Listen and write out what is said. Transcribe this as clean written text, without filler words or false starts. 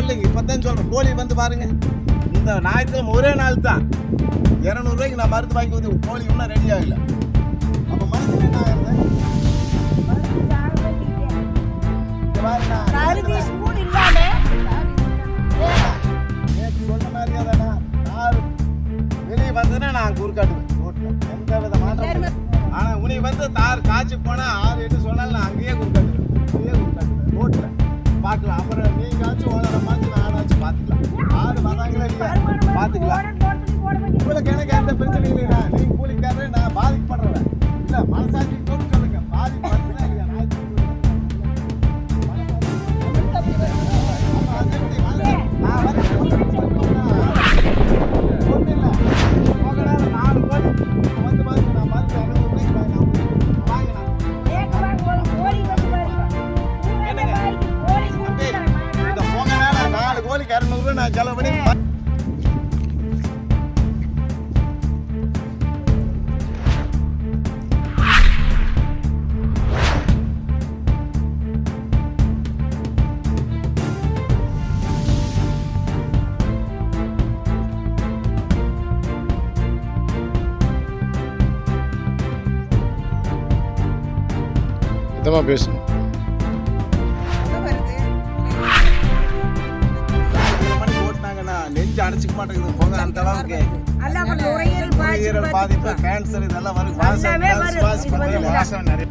இல்லைங்க, இப்பதான் சொல்றேன். கோழி வந்து பாருங்க, இந்த ஞாயிற்றுக்கிழமை ஒரே நாள் தான் 200 ரூபாய்க்கு நான் மருந்து வாங்கி வந்து கோழி இன்னும் ரெடி ஆகல. அப்ப மருந்து என்ன ஆகுது? சொன்ன மாதிரியே தானே வெளியே வந்ததுன்னா நான் குறுக்காட்டுவேன் ரோட்ல, எந்த வித மாற்றம். ஆனா உனி வந்து தார் காய்ச்சி போனா 6-8 சொன்னாலும் நான் அங்கேயே குறுக்காட்டுவேன் ரோட்ல பார்க்கலாம். அப்புறம் நீ காய்ச்சி ஓனரை மாற்றி நானாச்சும் பார்த்துக்கலாம். ஆடு வராங்களா இல்லையா பார்த்துக்கலாம். உங்களுக்கு எனக்கு எந்த பிரச்சனையும் இல்லையா? நீங்க கூலிக்காரே, நான் பாதிக்கப்படுறேன் இல்லை. மனசாட்சி போட்டு சொல்லுங்க, பாதிக்கப்படுறதா இல்லையா? கோழிக்கு 200 ரூபாய் நான் செலவு பண்ணி பேசணும். நெஞ்சு அடிச்சுக்க மாட்டேங்குது போங்க, அந்த அளவுக்கு நுரையீரல் பாதிப்பு, கேன்சர் இதெல்லாம் வரும். வாசம் நிறைய